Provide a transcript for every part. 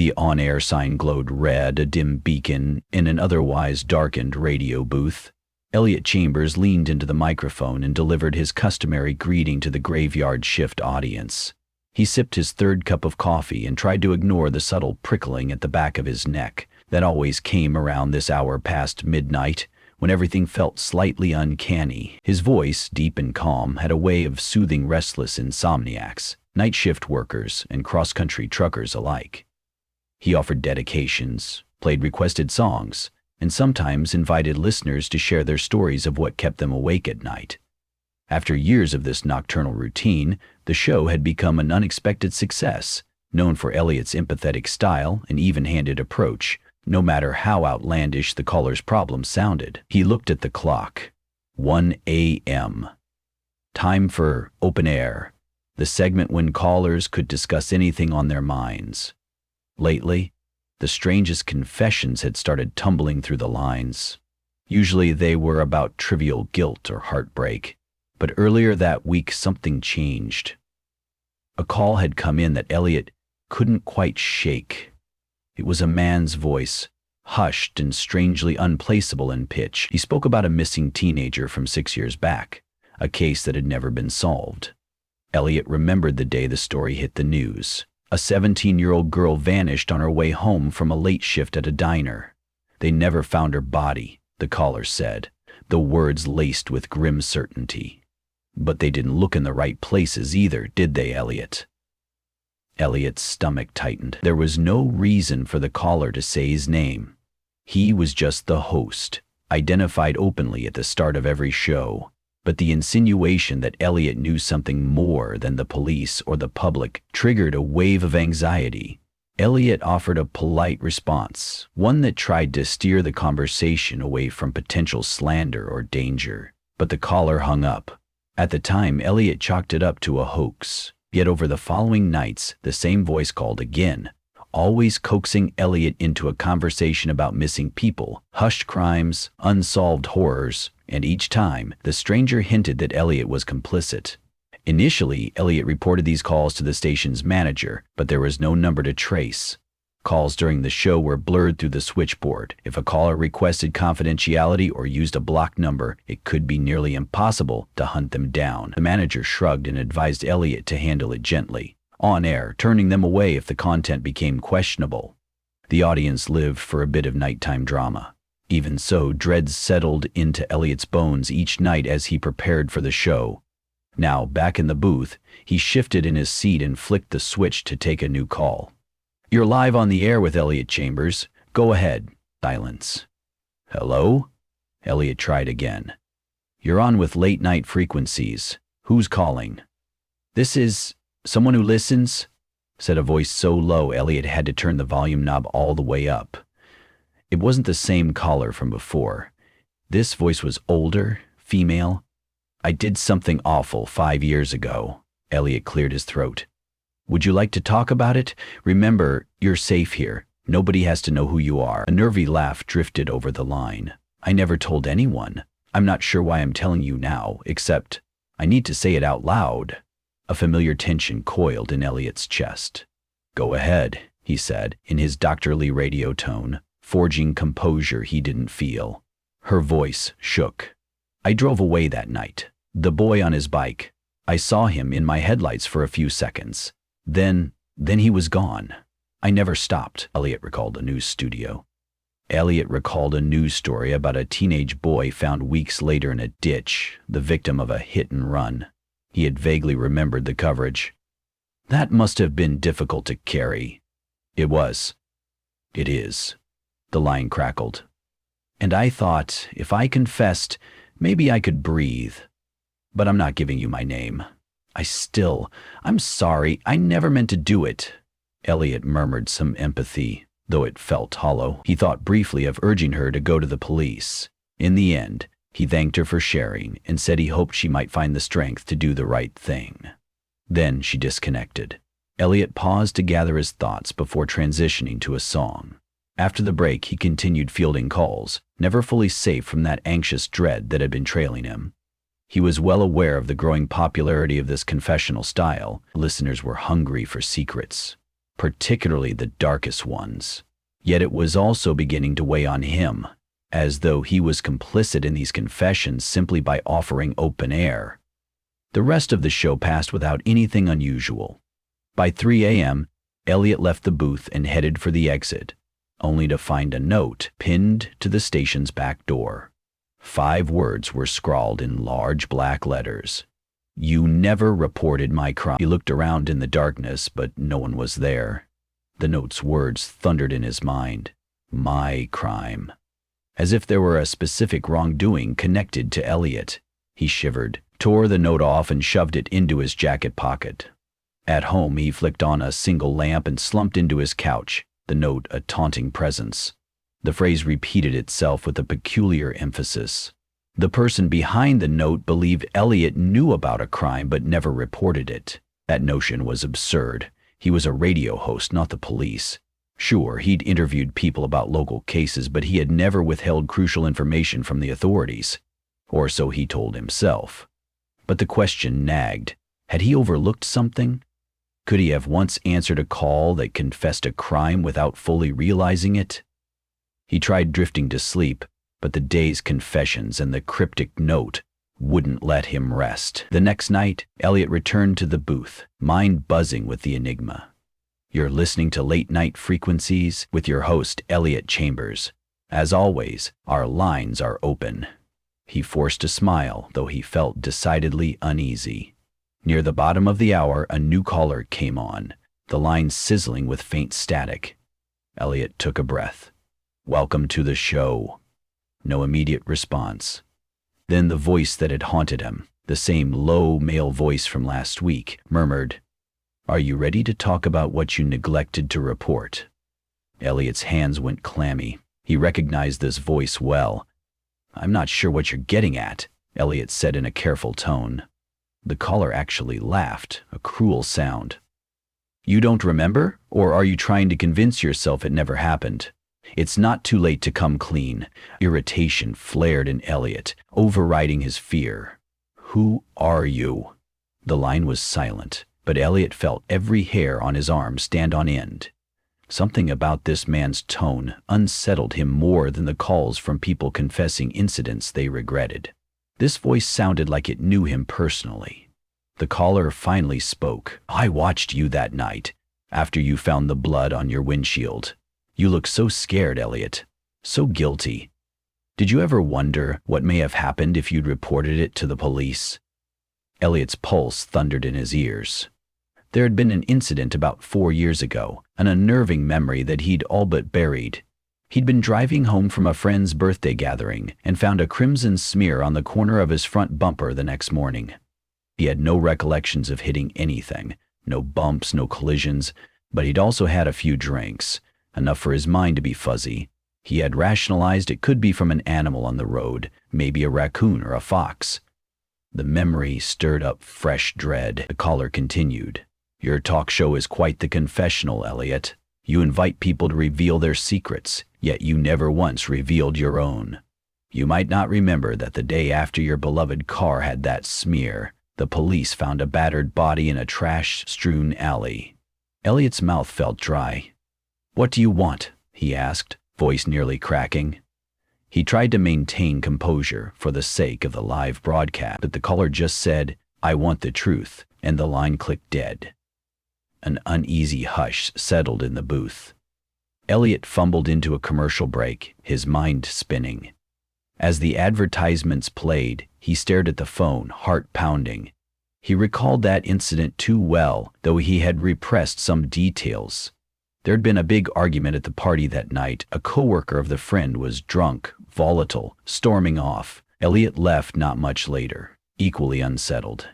The on-air sign glowed red, a dim beacon in an otherwise darkened radio booth. Elliot Chambers leaned into the microphone and delivered his customary greeting to the graveyard shift audience. He sipped his third cup of coffee and tried to ignore the subtle prickling at the back of his neck that always came around this hour past midnight, when everything felt slightly uncanny. His voice, deep and calm, had a way of soothing restless insomniacs, night shift workers, and cross-country truckers alike. He offered dedications, played requested songs, and sometimes invited listeners to share their stories of what kept them awake at night. After years of this nocturnal routine, the show had become an unexpected success, known for Elliot's empathetic style and even-handed approach, no matter how outlandish the caller's problems sounded. He looked at the clock. 1 a.m. Time for Open Air, the segment when callers could discuss anything on their minds. Lately, the strangest confessions had started tumbling through the lines. Usually they were about trivial guilt or heartbreak, but earlier that week something changed. A call had come in that Elliot couldn't quite shake. It was a man's voice, hushed and strangely unplaceable in pitch. He spoke about a missing teenager from 6 years back, a case that had never been solved. Elliot remembered the day the story hit the news. A 17-year-old girl vanished on her way home from a late shift at a diner. They never found her body, the caller said, the words laced with grim certainty. But they didn't look in the right places either, did they, Elliot? Elliot's stomach tightened. There was no reason for the caller to say his name. He was just the host, identified openly at the start of every show. But the insinuation that Elliot knew something more than the police or the public triggered a wave of anxiety. Elliot offered a polite response, one that tried to steer the conversation away from potential slander or danger. But the caller hung up. At the time, Elliot chalked it up to a hoax. Yet over the following nights, the same voice called again, always coaxing Elliot into a conversation about missing people, hushed crimes, unsolved horrors, and each time, the stranger hinted that Elliot was complicit. Initially, Elliot reported these calls to the station's manager, but there was no number to trace. Calls during the show were blurred through the switchboard. If a caller requested confidentiality or used a blocked number, it could be nearly impossible to hunt them down. The manager shrugged and advised Elliot to handle it gently, on air, turning them away if the content became questionable. The audience lived for a bit of nighttime drama. Even so, dread settled into Elliot's bones each night as he prepared for the show. Now, back in the booth, he shifted in his seat and flicked the switch to take a new call. "You're live on the air with Elliot Chambers. Go ahead." Silence. "Hello?" Elliot tried again. "You're on with late night frequencies. Who's calling?" "This is someone who listens," said a voice so low Elliot had to turn the volume knob all the way up. It wasn't the same caller from before. This voice was older, female. "I did something awful 5 years ago." Elliot cleared his throat. "Would you like to talk about it? Remember, you're safe here. Nobody has to know who you are." A nervy laugh drifted over the line. "I never told anyone. I'm not sure why I'm telling you now, except I need to say it out loud." A familiar tension coiled in Elliot's chest. "Go ahead," he said, in his doctorly radio tone, forging composure he didn't feel. Her voice shook. "I drove away that night. The boy on his bike. I saw him in my headlights for a few seconds. Then he was gone. I never stopped." Elliot recalled a news studio. Elliot recalled a news story about a teenage boy found weeks later in a ditch, the victim of a hit and run. He had vaguely remembered the coverage. "That must have been difficult to carry." "It was." "It is." The line crackled. "And I thought, if I confessed, maybe I could breathe. But I'm not giving you my name. I'm sorry, I never meant to do it." Elliot murmured some empathy, though it felt hollow. He thought briefly of urging her to go to the police. In the end, he thanked her for sharing and said he hoped she might find the strength to do the right thing. Then she disconnected. Elliot paused to gather his thoughts before transitioning to a song. After the break, he continued fielding calls, never fully safe from that anxious dread that had been trailing him. He was well aware of the growing popularity of this confessional style. Listeners were hungry for secrets. particularly the darkest ones. Yet it was also beginning to weigh on him, as though he was complicit in these confessions simply by offering open air. The rest of the show passed without anything unusual. By 3 a.m., Elliot left the booth and headed for the exit, only to find a note pinned to the station's back door. 5 words were scrawled in large black letters. "You never reported my crime." He looked around in the darkness, but no one was there. The note's words thundered in his mind. My crime. As if there were a specific wrongdoing connected to Elliot. He shivered, tore the note off and shoved it into his jacket pocket. At home, he flicked on a single lamp and slumped into his couch, the note a taunting presence. The phrase repeated itself with a peculiar emphasis. The person behind the note believed Elliot knew about a crime but never reported it. That notion was absurd. He was a radio host, not the police. Sure, he'd interviewed people about local cases, but he had never withheld crucial information from the authorities. Or so he told himself. But the question nagged. Had he overlooked something? Could he have once answered a call that confessed a crime without fully realizing it? He tried drifting to sleep, but the day's confessions and the cryptic note wouldn't let him rest. The next night, Elliot returned to the booth, mind buzzing with the enigma. You're listening to Late Night Frequencies with your host, Elliot Chambers. As always, our lines are open. He forced a smile, though he felt decidedly uneasy. Near the bottom of the hour, a new caller came on, the line sizzling with faint static. Elliot took a breath. "Welcome to the show." No immediate response. Then the voice that had haunted him, the same low male voice from last week, murmured, "Are you ready to talk about what you neglected to report?" Elliot's hands went clammy. He recognized this voice well. "I'm not sure what you're getting at," Elliot said in a careful tone. The caller actually laughed, a cruel sound. "You don't remember? Or are you trying to convince yourself it never happened? It's not too late to come clean." Irritation flared in Elliot, overriding his fear. "Who are you?" The line was silent, but Elliot felt every hair on his arm stand on end. Something about this man's tone unsettled him more than the calls from people confessing incidents they regretted. This voice sounded like it knew him personally. The caller finally spoke. "I watched you that night, after you found the blood on your windshield. You look so scared, Elliot. So guilty. Did you ever wonder what may have happened if you'd reported it to the police?" Elliot's pulse thundered in his ears. There had been an incident about 4 years ago, an unnerving memory that he'd all but buried. He'd been driving home from a friend's birthday gathering and found a crimson smear on the corner of his front bumper the next morning. He had no recollections of hitting anything, no bumps, no collisions, but he'd also had a few drinks, enough for his mind to be fuzzy. He had rationalized it could be from an animal on the road, maybe a raccoon or a fox. The memory stirred up fresh dread. The caller continued. "Your talk show is quite the confessional, Elliot. You invite people to reveal their secrets, yet you never once revealed your own. You might not remember that the day after your beloved car had that smear, the police found a battered body in a trash-strewn alley." Elliot's mouth felt dry. "What do you want?" he asked, voice nearly cracking. He tried to maintain composure for the sake of the live broadcast, but the caller just said, "I want the truth," and the line clicked dead. An uneasy hush settled in the booth. Elliot fumbled into a commercial break, his mind spinning. As the advertisements played, he stared at the phone, heart pounding. He recalled that incident too well, though he had repressed some details. There'd been a big argument at the party that night. A coworker of the friend was drunk, volatile, storming off. Elliot left not much later, equally unsettled.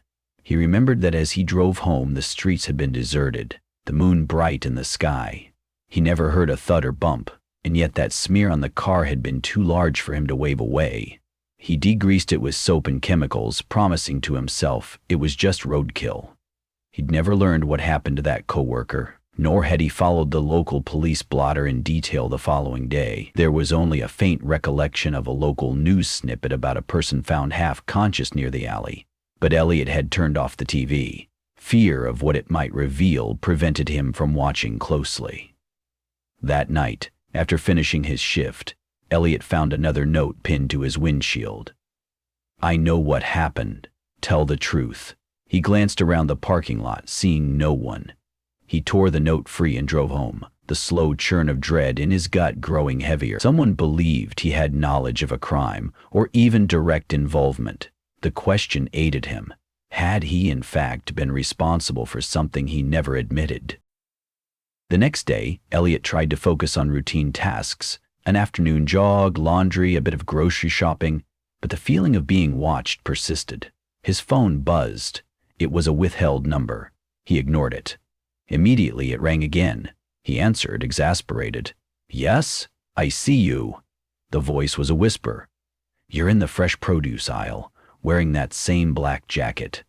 He remembered that as he drove home, the streets had been deserted, the moon bright in the sky. He never heard a thud or bump, and yet that smear on the car had been too large for him to wave away. He degreased it with soap and chemicals, promising to himself it was just roadkill. He'd never learned what happened to that coworker, nor had he followed the local police blotter in detail the following day. There was only a faint recollection of a local news snippet about a person found half-conscious near the alley. But Elliot had turned off the TV. Fear of what it might reveal prevented him from watching closely. That night, after finishing his shift, Elliot found another note pinned to his windshield. "I know what happened. Tell the truth." He glanced around the parking lot, seeing no one. He tore the note free and drove home, the slow churn of dread in his gut growing heavier. Someone believed he had knowledge of a crime, or even direct involvement. The question aided him. Had he, in fact, been responsible for something he never admitted? The next day, Elliot tried to focus on routine tasks, an afternoon jog, laundry, a bit of grocery shopping, but the feeling of being watched persisted. His phone buzzed. It was a withheld number. He ignored it. Immediately it rang again. He answered, exasperated. "Yes, I see you." The voice was a whisper. "You're in the fresh produce aisle, wearing that same black jacket.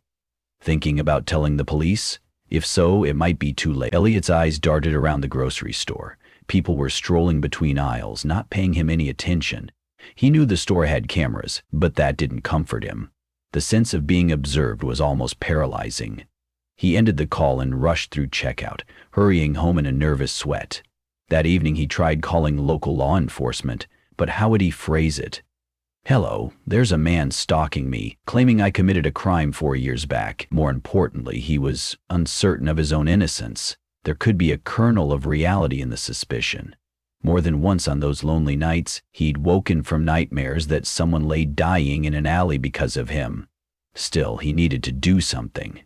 Thinking about telling the police? If so, it might be too late." Elliot's eyes darted around the grocery store. People were strolling between aisles, not paying him any attention. He knew the store had cameras, but that didn't comfort him. The sense of being observed was almost paralyzing. He ended the call and rushed through checkout, hurrying home in a nervous sweat. That evening he tried calling local law enforcement, but how would he phrase it? "Hello, there's a man stalking me, claiming I committed a crime 4 years back." More importantly, he was uncertain of his own innocence. There could be a kernel of reality in the suspicion. More than once on those lonely nights, he'd woken from nightmares that someone lay dying in an alley because of him. Still, he needed to do something.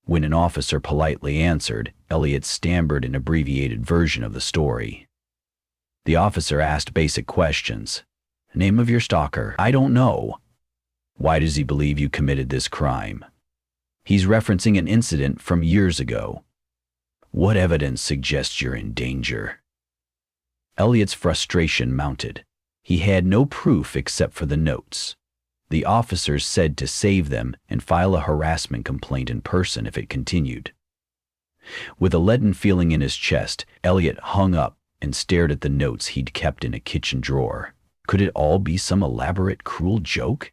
When an officer politely answered, Elliot stammered an abbreviated version of the story. The officer asked basic questions. "Name of your stalker?" "I don't know." "Why does he believe you committed this crime?" "He's referencing an incident from years ago." "What evidence suggests you're in danger?" Elliot's frustration mounted. He had no proof except for the notes. The officers said to save them and file a harassment complaint in person if it continued. With a leaden feeling in his chest, Elliot hung up and stared at the notes he'd kept in a kitchen drawer. Could it all be some elaborate, cruel joke?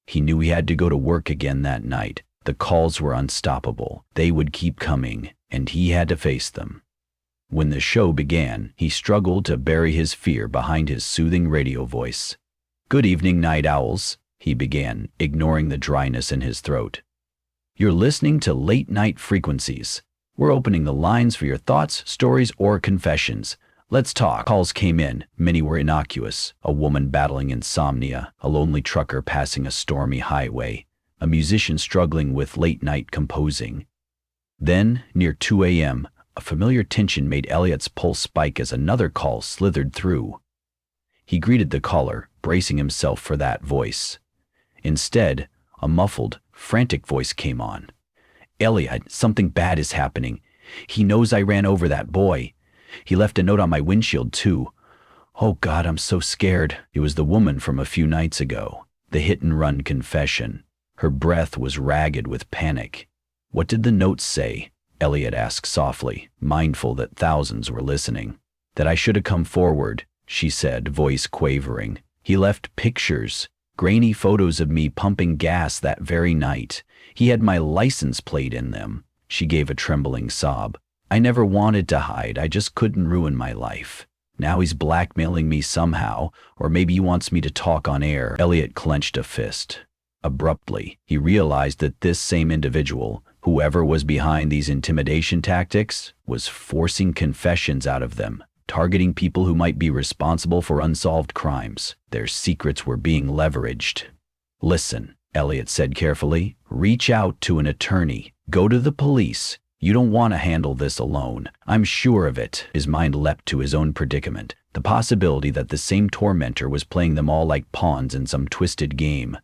He knew he had to go to work again that night. The calls were unstoppable. They would keep coming, and he had to face them. When the show began, he struggled to bury his fear behind his soothing radio voice. "Good evening, night owls," he began, ignoring the dryness in his throat. "You're listening to Late Night Frequencies. We're opening the lines for your thoughts, stories, or confessions. Let's talk." Calls came in. Many were innocuous. A woman battling insomnia, a lonely trucker passing a stormy highway, a musician struggling with late-night composing. Then, near 2 a.m., a familiar tension made Elliot's pulse spike as another call slithered through. He greeted the caller, bracing himself for that voice. Instead, a muffled, frantic voice came on. "Elliot, something bad is happening. He knows I ran over that boy. He left a note on my windshield, too. Oh God, I'm so scared." It was the woman from a few nights ago, the hit-and-run confession. Her breath was ragged with panic. "What did the note say?" Elliot asked softly, mindful that thousands were listening. "That I should have come forward," she said, voice quavering. "He left pictures, grainy photos of me pumping gas that very night. He had my license plate in them." She gave a trembling sob. "I never wanted to hide, I just couldn't ruin my life. Now he's blackmailing me somehow, or maybe he wants me to talk on air." Elliot clenched a fist. Abruptly, he realized that this same individual, whoever was behind these intimidation tactics, was forcing confessions out of them, targeting people who might be responsible for unsolved crimes. Their secrets were being leveraged. "Listen," Elliot said carefully, "reach out to an attorney. Go to the police. You don't want to handle this alone. I'm sure of it." His mind leapt to his own predicament, the possibility that the same tormentor was playing them all like pawns in some twisted game.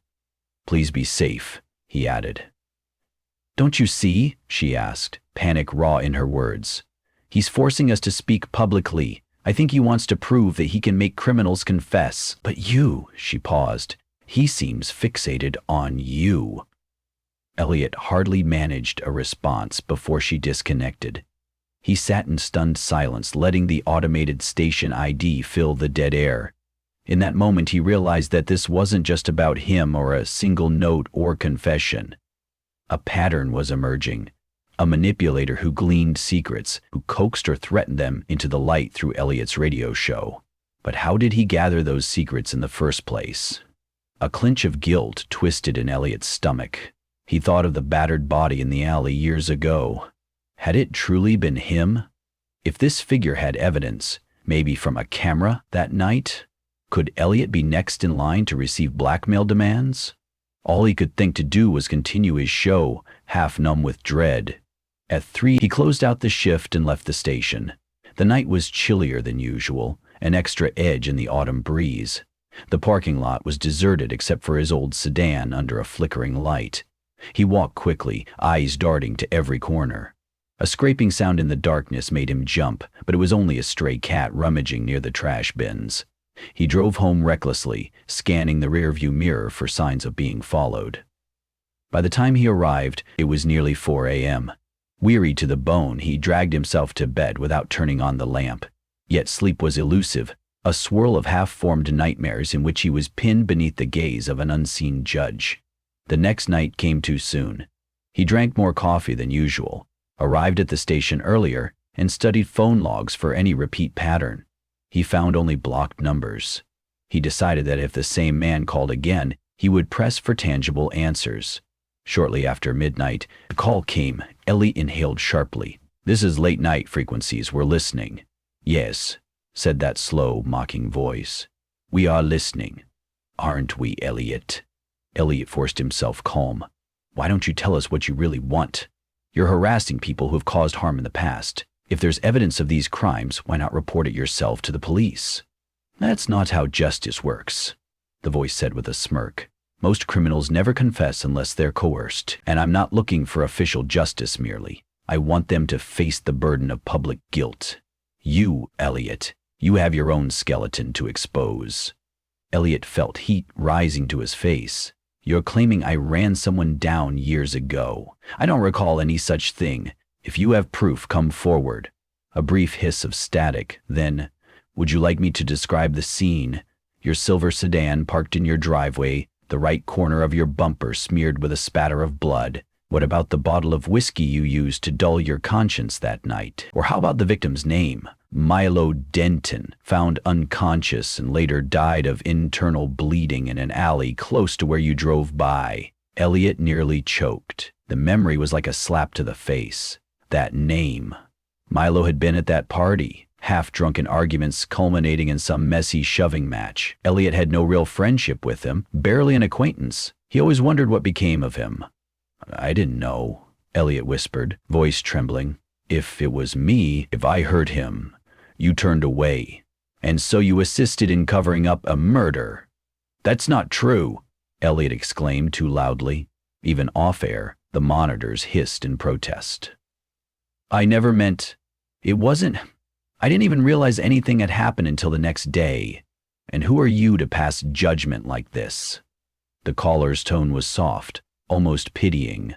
"Please be safe," he added. "Don't you see?" she asked, panic raw in her words. "He's forcing us to speak publicly. I think he wants to prove that he can make criminals confess." "But you," she paused, "he seems fixated on you." Elliot hardly managed a response before she disconnected. He sat in stunned silence, letting the automated station ID fill the dead air. In that moment, he realized that this wasn't just about him or a single note or confession. A pattern was emerging. A manipulator who gleaned secrets, who coaxed or threatened them into the light through Elliot's radio show. But how did he gather those secrets in the first place? A clinch of guilt twisted in Elliot's stomach. He thought of the battered body in the alley years ago. Had it truly been him? If this figure had evidence, maybe from a camera that night, could Elliot be next in line to receive blackmail demands? All he could think to do was continue his show, half numb with dread. At 3, he closed out the shift and left the station. The night was chillier than usual, an extra edge in the autumn breeze. The parking lot was deserted except for his old sedan under a flickering light. He walked quickly, eyes darting to every corner. A scraping sound in the darkness made him jump, but it was only a stray cat rummaging near the trash bins. He drove home recklessly, scanning the rearview mirror for signs of being followed. By the time he arrived, it was nearly 4 a.m. Weary to the bone, he dragged himself to bed without turning on the lamp. Yet sleep was elusive, a swirl of half-formed nightmares in which he was pinned beneath the gaze of an unseen judge. The next night came too soon. He drank more coffee than usual, arrived at the station earlier, and studied phone logs for any repeat pattern. He found only blocked numbers. He decided that if the same man called again, he would press for tangible answers. Shortly after midnight, the call came. Ellie inhaled sharply. "This is late night frequencies. We're listening." "Yes," said that slow, mocking voice. "We are listening. Aren't we, Elliot?" Elliot forced himself calm. "Why don't you tell us what you really want? You're harassing people who have caused harm in the past. If there's evidence of these crimes, why not report it yourself to the police?" "That's not how justice works," the voice said with a smirk. "Most criminals never confess unless they're coerced, and I'm not looking for official justice merely. I want them to face the burden of public guilt. You, Elliot, you have your own skeleton to expose." Elliot felt heat rising to his face. "You're claiming I ran someone down years ago. I don't recall any such thing. If you have proof, come forward." A brief hiss of static, then, "Would you like me to describe the scene? Your silver sedan parked in your driveway, the right corner of your bumper smeared with a spatter of blood. What about the bottle of whiskey you used to dull your conscience that night? Or how about the victim's name? Milo Denton, found unconscious and later died of internal bleeding in an alley close to where you drove by." Elliot nearly choked. The memory was like a slap to the face. That name. Milo had been at that party. Half-drunken arguments culminating in some messy shoving match. Elliot had no real friendship with him, barely an acquaintance. He always wondered what became of him. "I didn't know," Elliot whispered, voice trembling. "If it was me, if I hurt him, you turned away. And so you assisted in covering up a murder." "That's not true," Elliot exclaimed too loudly. Even off-air, the monitors hissed in protest. "I never meant... It wasn't... I didn't even realize anything had happened until the next day. And who are you to pass judgment like this?" The caller's tone was soft, almost pitying.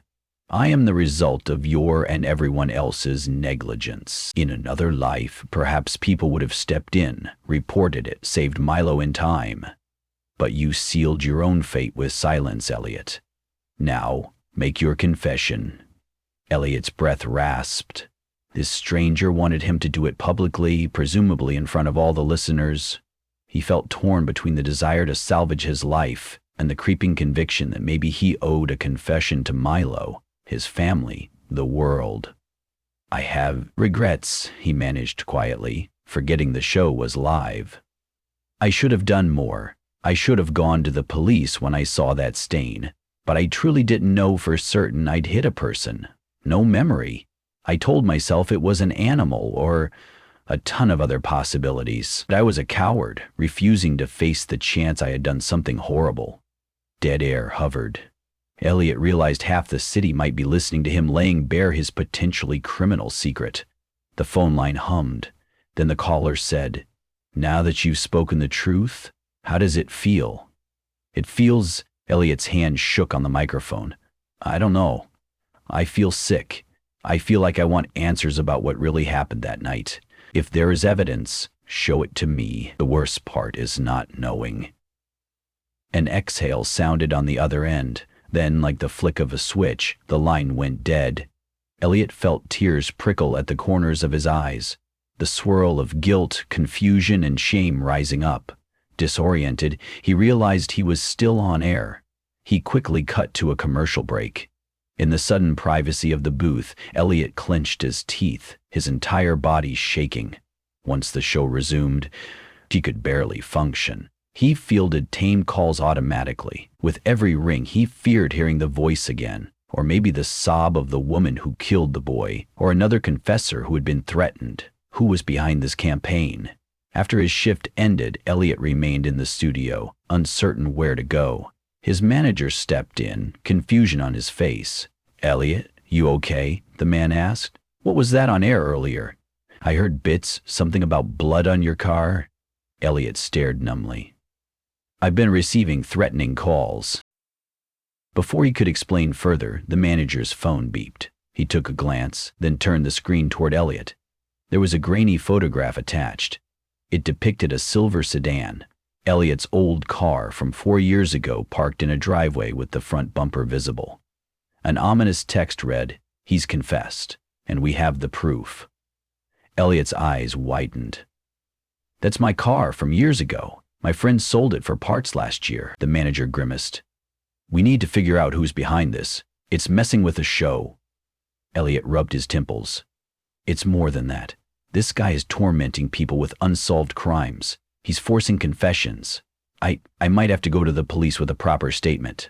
"I am the result of your and everyone else's negligence. In another life, perhaps people would have stepped in, reported it, saved Milo in time. But you sealed your own fate with silence, Elliot. Now, make your confession." Elliot's breath rasped. This stranger wanted him to do it publicly, presumably in front of all the listeners. He felt torn between the desire to salvage his life and the creeping conviction that maybe he owed a confession to Milo, his family, the world. "I have regrets," he managed quietly, forgetting the show was live. "I should have done more. I should have gone to the police when I saw that stain. But I truly didn't know for certain I'd hit a person. No memory. I told myself it was an animal or a ton of other possibilities. But I was a coward, refusing to face the chance I had done something horrible." Dead air hovered. Elliot realized half the city might be listening to him laying bare his potentially criminal secret. The phone line hummed. Then the caller said, "Now that you've spoken the truth, how does it feel?" "It feels..." Elliot's hand shook on the microphone. "I don't know. I feel sick. I feel like I want answers about what really happened that night. If there is evidence, show it to me. The worst part is not knowing." An exhale sounded on the other end. Then, like the flick of a switch, the line went dead. Elliot felt tears prickle at the corners of his eyes, the swirl of guilt, confusion, and shame rising up. Disoriented, he realized he was still on air. He quickly cut to a commercial break. In the sudden privacy of the booth, Elliot clenched his teeth, his entire body shaking. Once the show resumed, he could barely function. He fielded tame calls automatically. With every ring, he feared hearing the voice again, or maybe the sob of the woman who killed the boy, or another confessor who had been threatened. Who was behind this campaign? After his shift ended, Elliot remained in the studio, uncertain where to go. His manager stepped in, confusion on his face. "Elliot, you okay?" the man asked. "What was that on air earlier? I heard bits, something about blood on your car." Elliot stared numbly. "I've been receiving threatening calls." Before he could explain further, the manager's phone beeped. He took a glance, then turned the screen toward Elliot. There was a grainy photograph attached. It depicted a silver sedan, Elliot's old car from 4 years ago, parked in a driveway with the front bumper visible. An ominous text read, "He's confessed, and we have the proof." Elliot's eyes widened. "That's my car from years ago. My friend sold it for parts last year," the manager grimaced. "We need to figure out who's behind this. It's messing with the show." Elliot rubbed his temples. "It's more than that. This guy is tormenting people with unsolved crimes. He's forcing confessions. I might have to go to the police with a proper statement."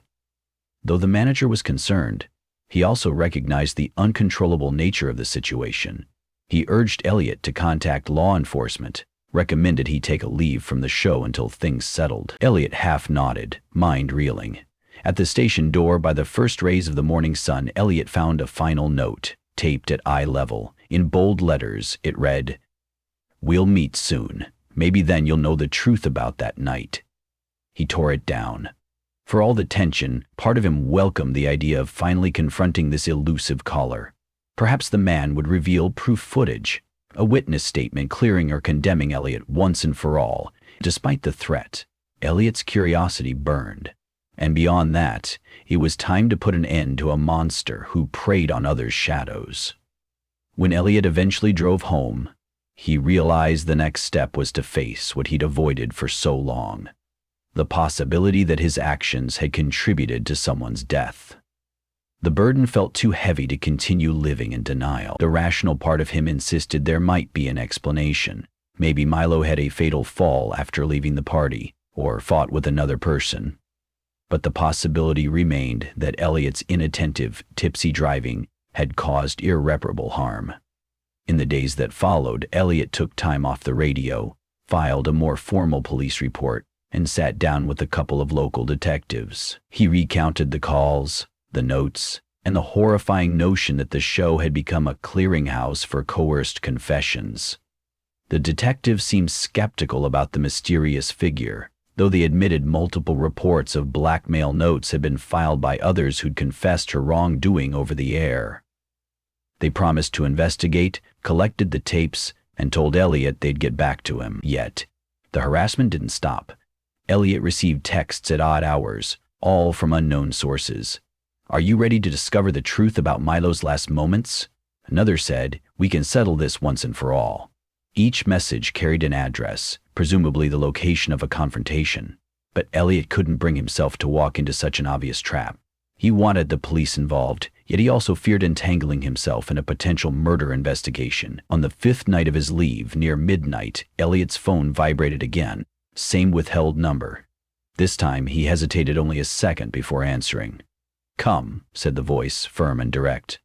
Though the manager was concerned, he also recognized the uncontrollable nature of the situation. He urged Elliot to contact law enforcement, recommended he take a leave from the show until things settled. Elliot half nodded, mind reeling. At the station door, by the first rays of the morning sun, Elliot found a final note, taped at eye level. In bold letters, it read, "We'll meet soon. Maybe then you'll know the truth about that night." He tore it down. For all the tension, part of him welcomed the idea of finally confronting this elusive caller. Perhaps the man would reveal proof footage, a witness statement clearing or condemning Elliot once and for all. Despite the threat, Elliot's curiosity burned. And beyond that, it was time to put an end to a monster who preyed on others' shadows. When Elliot eventually drove home, he realized the next step was to face what he'd avoided for so long. The possibility that his actions had contributed to someone's death. The burden felt too heavy to continue living in denial. The rational part of him insisted there might be an explanation. Maybe Milo had a fatal fall after leaving the party, or fought with another person. But the possibility remained that Elliot's inattentive, tipsy driving had caused irreparable harm. In the days that followed, Elliot took time off the radio, filed a more formal police report, and sat down with a couple of local detectives. He recounted the calls, the notes, and the horrifying notion that the show had become a clearinghouse for coerced confessions. The detectives seemed skeptical about the mysterious figure, though they admitted multiple reports of blackmail notes had been filed by others who'd confessed her wrongdoing over the air. They promised to investigate, collected the tapes, and told Elliot they'd get back to him. Yet, the harassment didn't stop. Elliot received texts at odd hours, all from unknown sources. "Are you ready to discover the truth about Milo's last moments?" Another said, "We can settle this once and for all." Each message carried an address, presumably the location of a confrontation. But Elliot couldn't bring himself to walk into such an obvious trap. He wanted the police involved, yet he also feared entangling himself in a potential murder investigation. On the 5th night of his leave, near midnight, Elliot's phone vibrated again, same withheld number. This time he hesitated only a second before answering. "Come," said the voice, firm and direct.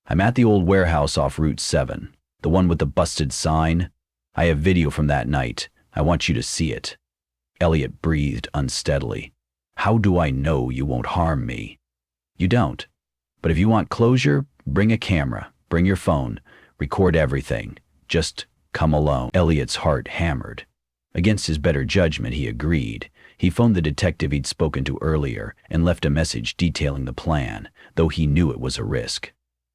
"I'm at the old warehouse off Route 7, the one with the busted sign. I have video from that night. I want you to see it." Elliot breathed unsteadily. "How do I know you won't harm me?" "You don't. But if you want closure, bring a camera, bring your phone, record everything. Just come alone." Elliot's heart hammered. Against his better judgment, he agreed. He phoned the detective he'd spoken to earlier and left a message detailing the plan, though he knew it was a risk.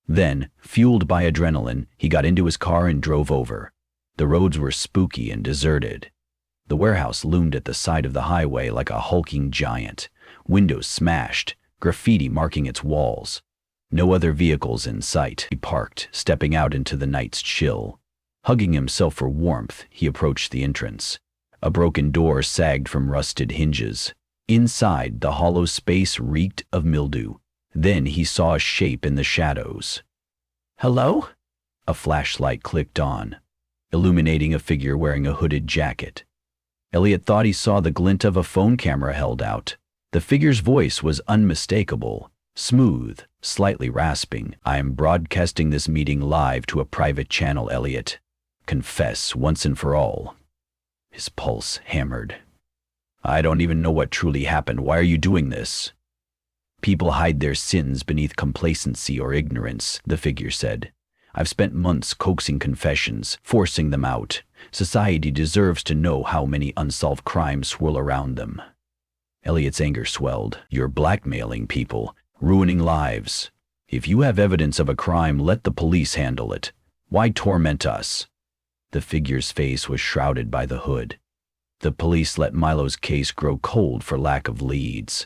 Then, fueled by adrenaline, he got into his car and drove over. The roads were spooky and deserted. The warehouse loomed at the side of the highway like a hulking giant, windows smashed, graffiti marking its walls. No other vehicles in sight. He parked, stepping out into the night's chill. Hugging himself for warmth, he approached the entrance. A broken door sagged from rusted hinges. Inside, the hollow space reeked of mildew. Then he saw a shape in the shadows. "Hello?" A flashlight clicked on, illuminating a figure wearing a hooded jacket. Elliot thought he saw the glint of a phone camera held out. The figure's voice was unmistakable, smooth, slightly rasping. "I am broadcasting this meeting live to a private channel, Elliot. Confess once and for all." His pulse hammered. "I don't even know what truly happened. Why are you doing this?" "People hide their sins beneath complacency or ignorance," the figure said. "I've spent months coaxing confessions, forcing them out. Society deserves to know how many unsolved crimes swirl around them." Elliot's anger swelled. "You're blackmailing people, ruining lives. If you have evidence of a crime, let the police handle it. Why torment us?" The figure's face was shrouded by the hood. "The police let Milo's case grow cold for lack of leads.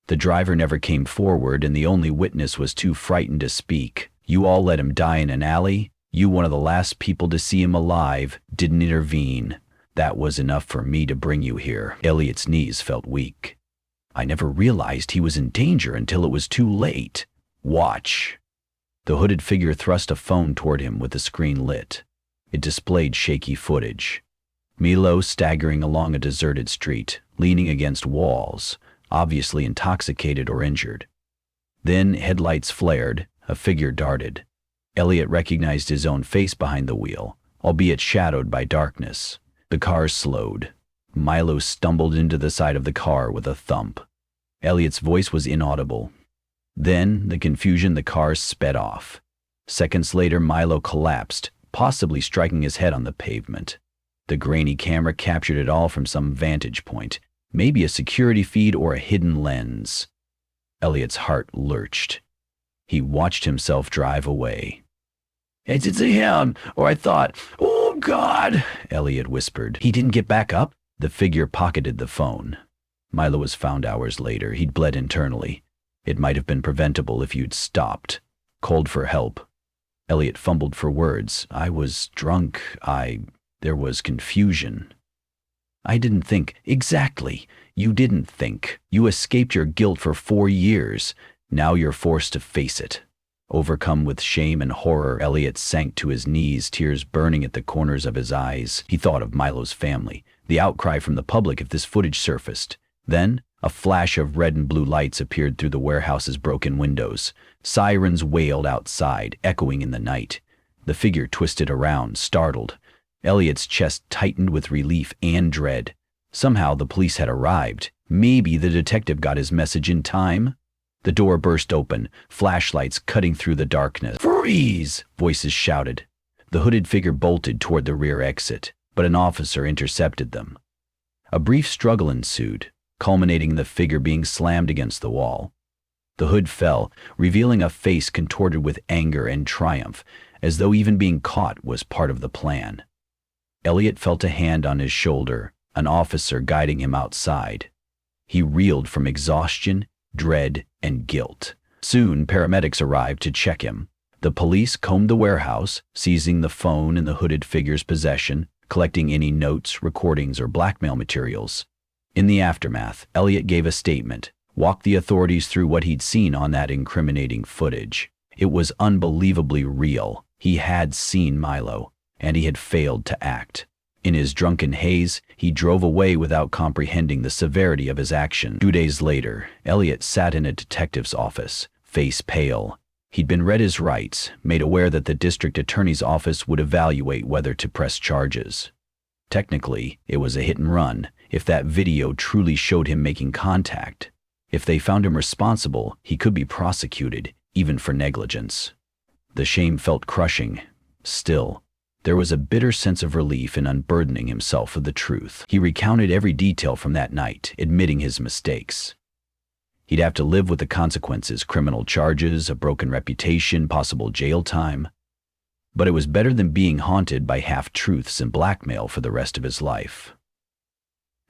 The driver never came forward and the only witness was too frightened to speak. You all let him die in an alley. You, one of the last people to see him alive, didn't intervene. That was enough for me to bring you here." Elliot's knees felt weak. "I never realized he was in danger until it was too late. Watch." The hooded figure thrust a phone toward him with the screen lit. It displayed shaky footage. Milo staggering along a deserted street, leaning against walls, obviously intoxicated or injured. Then headlights flared, a figure darted. Elliot recognized his own face behind the wheel, albeit shadowed by darkness. The car slowed. Milo stumbled into the side of the car with a thump. Elliot's voice was inaudible. Then, the confusion, the car sped off. Seconds later, Milo collapsed, possibly striking his head on the pavement. The grainy camera captured it all from some vantage point, maybe a security feed or a hidden lens. Elliot's heart lurched. He watched himself drive away. "It's him, or I thought, oh God," Elliot whispered. "He didn't get back up?" The figure pocketed the phone. Milo was found hours later. He'd bled internally. It might have been preventable if you'd stopped. Called for help. Elliot fumbled for words. "I was drunk. There was confusion." "I didn't think." "Exactly. You didn't think. You escaped your guilt for 4 years. Now you're forced to face it." Overcome with shame and horror, Elliot sank to his knees, tears burning at the corners of his eyes. He thought of Milo's family, the outcry from the public if this footage surfaced. Then, a flash of red and blue lights appeared through the warehouse's broken windows. Sirens wailed outside, echoing in the night. The figure twisted around, startled. Elliot's chest tightened with relief and dread. Somehow the police had arrived. Maybe the detective got his message in time. The door burst open, flashlights cutting through the darkness. "Freeze!" voices shouted. The hooded figure bolted toward the rear exit, but an officer intercepted them. A brief struggle ensued, culminating in the figure being slammed against the wall. The hood fell, revealing a face contorted with anger and triumph, as though even being caught was part of the plan. Elliot felt a hand on his shoulder, an officer guiding him outside. He reeled from exhaustion, dread, and guilt. Soon, paramedics arrived to check him. The police combed the warehouse, seizing the phone in the hooded figure's possession, collecting any notes, recordings, or blackmail materials. In the aftermath, Elliot gave a statement, walked the authorities through what he'd seen on that incriminating footage. It was unbelievably real. He had seen Milo, and he had failed to act. In his drunken haze, he drove away without comprehending the severity of his action. 2 days later, Elliot sat in a detective's office, face pale. He'd been read his rights, made aware that the district attorney's office would evaluate whether to press charges. Technically, it was a hit and run, if that video truly showed him making contact. If they found him responsible, he could be prosecuted, even for negligence. The shame felt crushing. Still, there was a bitter sense of relief in unburdening himself of the truth. He recounted every detail from that night, admitting his mistakes. He'd have to live with the consequences, criminal charges, a broken reputation, possible jail time. But it was better than being haunted by half-truths and blackmail for the rest of his life.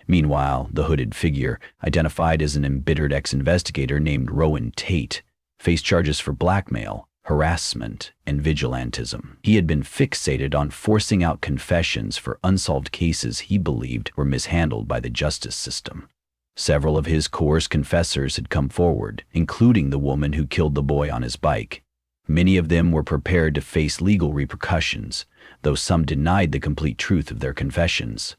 Meanwhile, the hooded figure, identified as an embittered ex-investigator named Rowan Tate, faced charges for blackmail, harassment, and vigilantism. He had been fixated on forcing out confessions for unsolved cases he believed were mishandled by the justice system. Several of his coerced confessors had come forward, including the woman who killed the boy on his bike. Many of them were prepared to face legal repercussions, though some denied the complete truth of their confessions.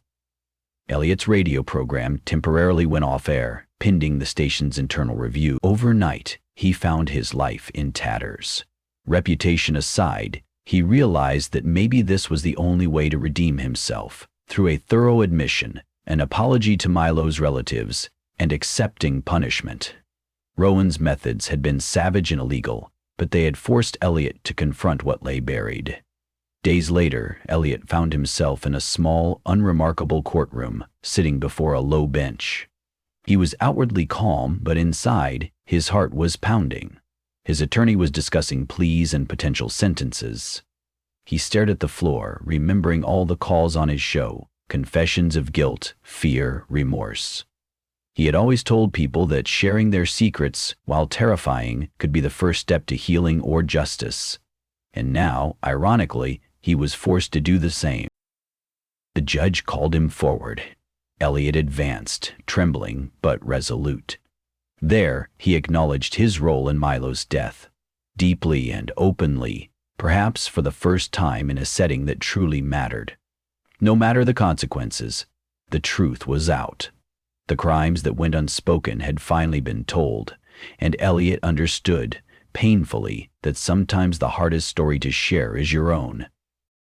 Elliot's radio program temporarily went off air, pending the station's internal review. Overnight, he found his life in tatters. Reputation aside, he realized that maybe this was the only way to redeem himself, through a thorough admission, an apology to Milo's relatives, and accepting punishment. Rowan's methods had been savage and illegal, but they had forced Elliot to confront what lay buried. Days later, Elliot found himself in a small, unremarkable courtroom, sitting before a low bench. He was outwardly calm, but inside, his heart was pounding. His attorney was discussing pleas and potential sentences. He stared at the floor, remembering all the calls on his show, confessions of guilt, fear, remorse. He had always told people that sharing their secrets, while terrifying, could be the first step to healing or justice. And now, ironically, he was forced to do the same. The judge called him forward. Elliot advanced, trembling but resolute. There, he acknowledged his role in Milo's death, deeply and openly, perhaps for the first time in a setting that truly mattered. No matter the consequences, the truth was out. The crimes that went unspoken had finally been told, and Elliot understood, painfully, that sometimes the hardest story to share is your own.